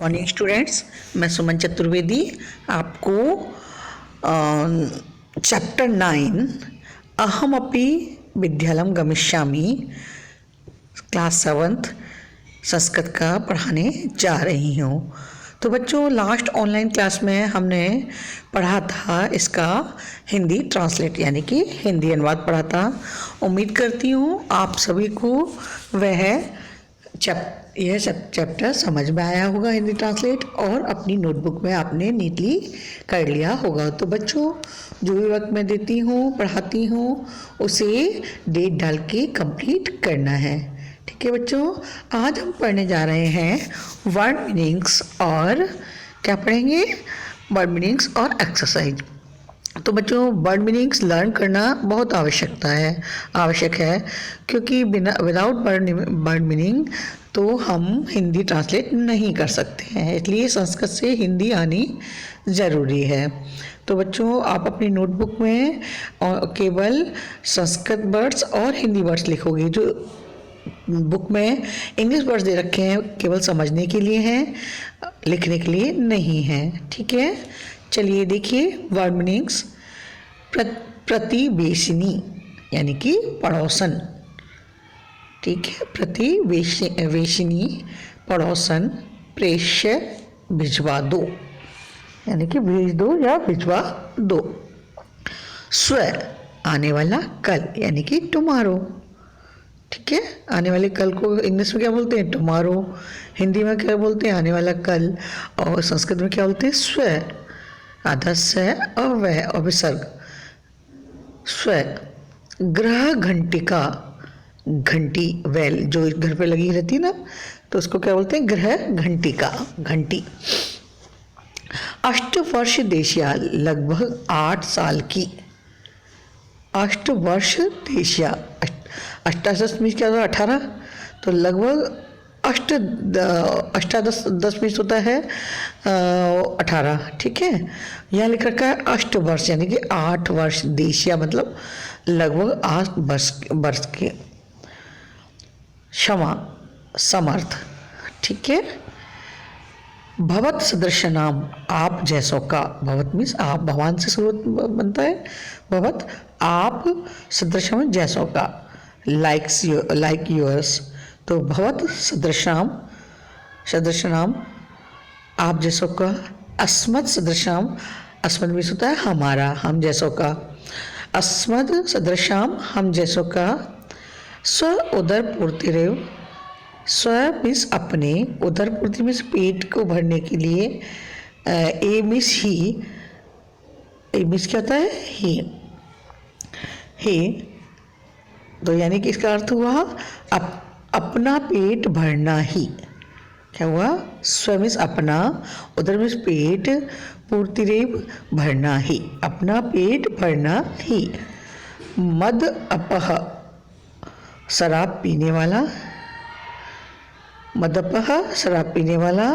Morning students, मैं सुमन चतुर्वेदी आपको chapter 9 अहमपि विद्यालयम गमिष्यामि क्लास 7th संस्कृत का पढ़ाने जा रही हूँ। तो बच्चों, लास्ट ऑनलाइन क्लास में हमने पढ़ा था इसका हिंदी ट्रांसलेट यानी कि हिंदी अनुवाद पढ़ा था। उम्मीद करती हूँ आप सभी को यह चैप्टर समझ में आया होगा हिंदी ट्रांसलेट, और अपनी नोटबुक में आपने नीटली कर लिया होगा। तो बच्चों, जो भी वक्त मैं देती हूँ पढ़ाती हूँ उसे डेट डाल के कंप्लीट करना है। ठीक है बच्चों, आज हम पढ़ने जा रहे हैं वर्ड मीनिंग्स, और क्या पढ़ेंगे? वर्ड मीनिंग्स और एक्सरसाइज। तो बच्चों, वर्ड मीनिंग्स लर्न करना बहुत आवश्यक है, क्योंकि विदाउट वर्ड मीनिंग तो हम हिंदी ट्रांसलेट नहीं कर सकते हैं, इसलिए संस्कृत से हिंदी आनी ज़रूरी है। तो बच्चों, आप अपनी नोटबुक में केवल संस्कृत वर्ड्स और हिंदी वर्ड्स लिखोगे। जो बुक में इंग्लिश वर्ड्स दे रखे हैं केवल समझने के लिए हैं, लिखने के लिए नहीं हैं। ठीक है, चलिए देखिए वर्ड मीनिंग्स। प्रतिवेशिनी यानी कि पड़ोसन। ठीक है, प्रतिवेशिनी पड़ोसन। प्रेष्य भिजवा दो यानी कि भेज दो या भिजवा दो। स्व आने वाला कल यानी कि टुमारो। ठीक है, आने वाले कल को इंग्लिश में क्या बोलते हैं? टुमारो। हिंदी में क्या बोलते हैं? आने वाला कल। और संस्कृत में क्या बोलते हैं? स्व। आधा स और वह और विसर्ग। स्व। गृह घंटिका। घंटी वेल जो घर पे लगी रहती है ना, तो उसको क्या बोलते हैं? गृह घंटिका, घंटी। अष्टवर्ष देशिया लगभग 8 साल की। अष्टवर्ष देशिया, अष्टादश मीन्स क्या होता है? 18। तो लगभग अष्टादश 10 मीन्स होता है 18। ठीक है, यहाँ लिख रखा है अष्टवर्ष यानी कि 8 वर्ष। देशिया मतलब लगभग 8 वर्ष के। क्षमा समर्थ। ठीक है, भवत सदृश नाम आप जैसों का। भवत मीन्स आप, भगवान से शुरू बनता है भवत। आप सदृश जैसों का, लाइक योर्स। तो भवत सदृशाम, सदृश नाम आप जैसों का। अस्मत् सदृशाम, अस्मत् मीन्स होता है हमारा, हम जैसों का। अस्मद सदृशाम हम जैसों का। स्व उदर पूर्तिरेव। स्व मीन्स अपने, उदर पूर्ति मीन्स पेट को भरने के लिए। ए मीन्स ही, ए मीन्स क्या होता है? ही। ही तो यानी कि इसका अर्थ हुआ अपना पेट भरना ही। क्या हुआ? स्व मीन्स अपना, उधर मीन्स पेट, पूर्तिरेव भरना ही, अपना पेट भरना ही। मद अपह शराब पीने वाला। मदपह शराब पीने वाला।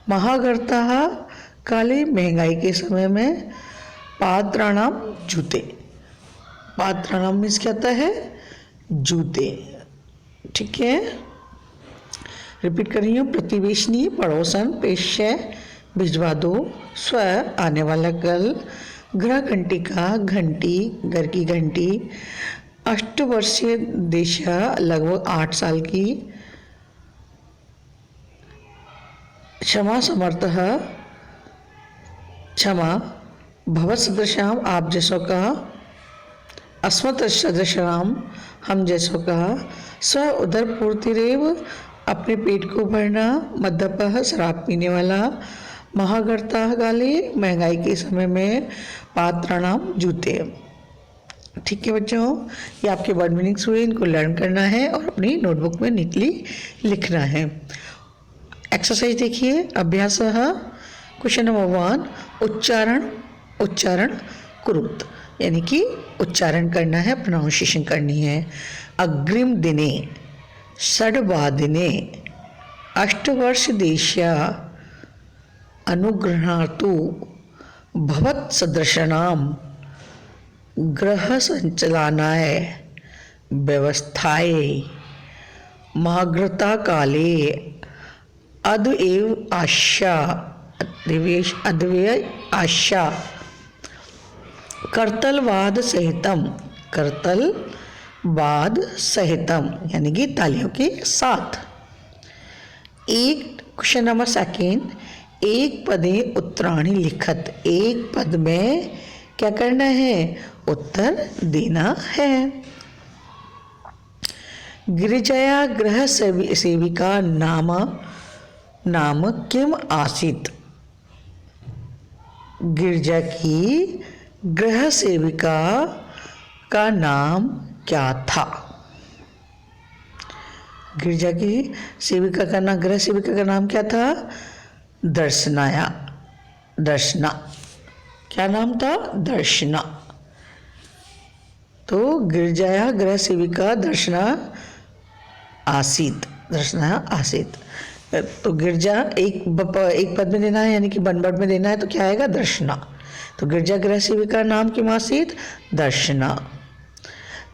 महागर्ताः काले महंगाई के समय में। पात्राणाम जूते। पात्राणाम मीन्स क्या होता है? जूते। ठीक है, रिपीट कर रही हूँ। प्रतिवेशनी पड़ोसन। पेश्य भिजवा दो। स्व आने वाला कल। गृह घंटिका घंटी, घर की घंटी। अष्टवर्षीय देशिया लगभग 8 साल की। क्षमा समर्थः क्षमा। भवत सदृशाम आप जैसों का। अस्मत् सदृशाम हम जैसों का। स्व उदर पूर्तिरेव अपने पेट को भरना। मद्यपः शराब पीने वाला। महागर्ता काले महंगाई के समय में। पात्राणाम जूते। ठीक है बच्चों, ये आपके वर्ड मीनिंग्स हुए, इनको लर्न करना है और अपनी नोटबुक में नीटली लिखना है। एक्सरसाइज देखिए। अभ्यास क्वेश्चन नंबर 1, उच्चारण कुरुत यानी कि उच्चारण करना है, प्रोनाउंसिएशन करनी है। अग्रिम दिने, षड्वादिने, अष्टवर्ष देश्या, अनुगृह्णातु, भवत् सदृशानाम, गृह संचलनाय, व्यवस्थाए, महाग्रता काले, अद एव आशा, अद्वेय आशा। करतलवाद सहितम, करतलवाद सहितम यानी कि तालियों के साथ। एक क्वेश्चन नंबर सेकेंड, एक पदे उत्तराणी लिखत, एक पद में क्या करना है, उत्तर देना है। गिरिजया गृह सेविका नाम किम आसीत, गिरजा की गृह सेविका का नाम क्या था। गिरजा की सेविका का नाम, गृह सेविका का नाम क्या था, दर्शनाया, दर्शना। क्या नाम था, दर्शना। तो गिरजाया गृह सेविका दर्शना आसीत, दर्शना आसीत। तो गिरजा एक पद में देना है यानी कि वन वर्ड में देना है, तो क्या आएगा, दर्शना। तो गिरजा गृह सेविका नाम किम आसीत, दर्शना।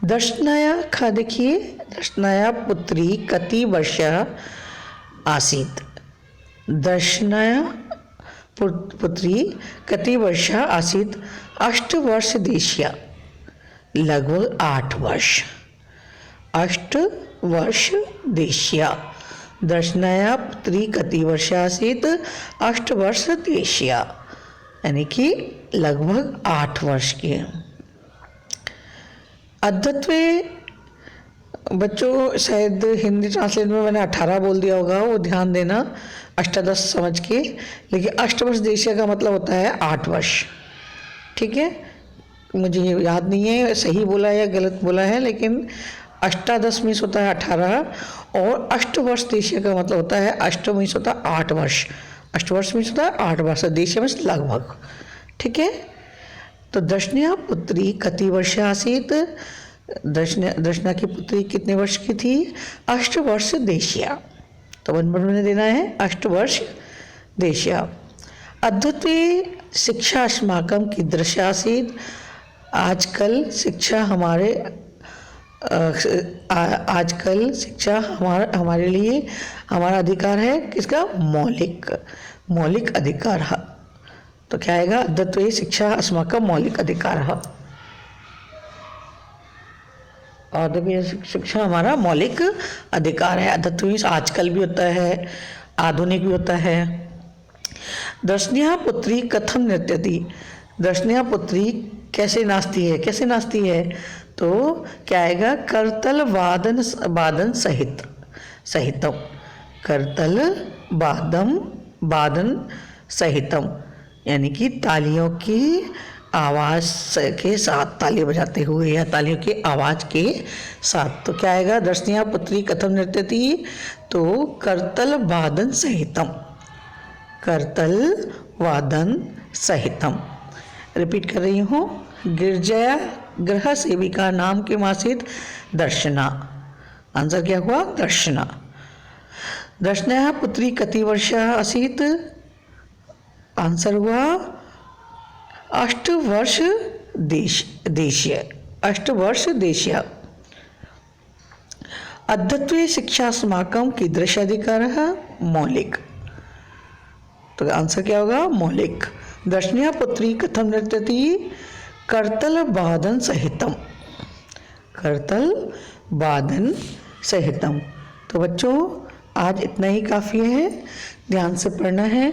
दर्शनाया खा देखिए, दर्शनाया पुत्री कति वर्षा आसीत, दर्शनाया पुत्री कति वर्षा आसीत, 8 वर्ष देशिया, लगभग 8 वर्ष, 8 वर्ष देशिया। दर्शनाया पुत्री कति वर्ष आसीत, 8 वर्ष देशिया यानी कि लगभग 8 वर्ष की। अद्यत्वे, बच्चों शायद हिंदी ट्रांसलेट में मैंने 18 बोल दिया होगा, वो ध्यान देना, अष्टादश समझ के। लेकिन 8 वर्ष देशिया का मतलब होता है 8 वर्ष, ठीक है। मुझे याद नहीं है सही बोला या गलत बोला है, लेकिन अष्टादश मीन्स होता है 18 और 8 वर्ष देशिया का मतलब होता है, 8 मीन्स होता है 8 वर्ष, 8 वर्ष मीन्स होता है 8 वर्ष, देशिया मीन्स लगभग, ठीक है। तो दर्शना पुत्री कति वर्ष आसीत, दर्शना की पुत्री कितने वर्ष की थी, 8 वर्ष देशिया। तो वन वर्ड में देना है 8 वर्ष देशिया। अद्वितीय शिक्षा अस्माकं कीदृश आसीत, आजकल शिक्षा हमारे आजकल शिक्षा हमारे लिए हमारा अधिकार है, किसका, मौलिक अधिकार है। तो क्या आएगा, अद्वितीय शिक्षा अस्माकं मौलिक अधिकार है, अद्वितीय शिक्षा हमारा मौलिक अधिकार है। अद्वितीय आजकल भी होता है, आधुनिक भी होता है। दर्शनिया पुत्री कथम नृत्यति, दर्शनिया पुत्री कैसे नाचती है, कैसे नाचती है, तो क्या आएगा, करतल वादन सहितम, करतल वादन सहितम यानी कि तालियों की आवाज़ के साथ, ताली बजाते हुए या तालियों की आवाज़ के साथ। तो क्या आएगा, दर्शनिया पुत्री कथम नृत्यति, तो करतल वादन सहितम, करतल वादन सहितम। रिपीट कर रही हूँ, गिरजा गृह सेविका नाम किम आसीत, दर्शना। आंसर क्या हुआ, दर्शना। दर्शना पुत्री कति वर्ष आसीत, आंसर हुआ 8 वर्ष देशीय, 8 वर्ष देशीय। अद्वितीय शिक्षा अस्माकं कीदृश अधिकार है, मौलिक। तो आंसर क्या होगा, मौलिक। दर्शनिया पुत्री कथम नृत्यति, करतल वादन सहितम, करतल वादन सहितम। तो बच्चों आज इतना ही काफ़ी है, ध्यान से पढ़ना है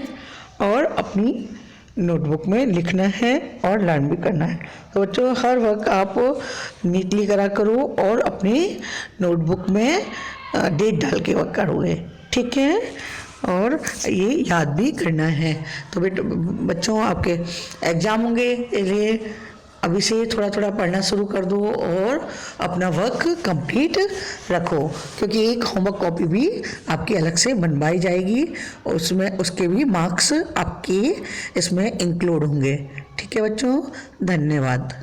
और अपनी नोटबुक में लिखना है और लर्न भी करना है। तो बच्चों हर वक्त आप नीटली करा करो और अपनी नोटबुक में डेट डाल के वर्क करोगे, ठीक है, और ये याद भी करना है। तो बच्चों आपके एग्ज़ाम होंगे, इसलिए अभी से थोड़ा थोड़ा पढ़ना शुरू कर दो और अपना वर्क कंप्लीट रखो, क्योंकि एक होमवर्क कॉपी भी आपकी अलग से बनवाई जाएगी और उसमें उसके भी मार्क्स आपके इसमें इंक्लूड होंगे, ठीक है बच्चों, धन्यवाद।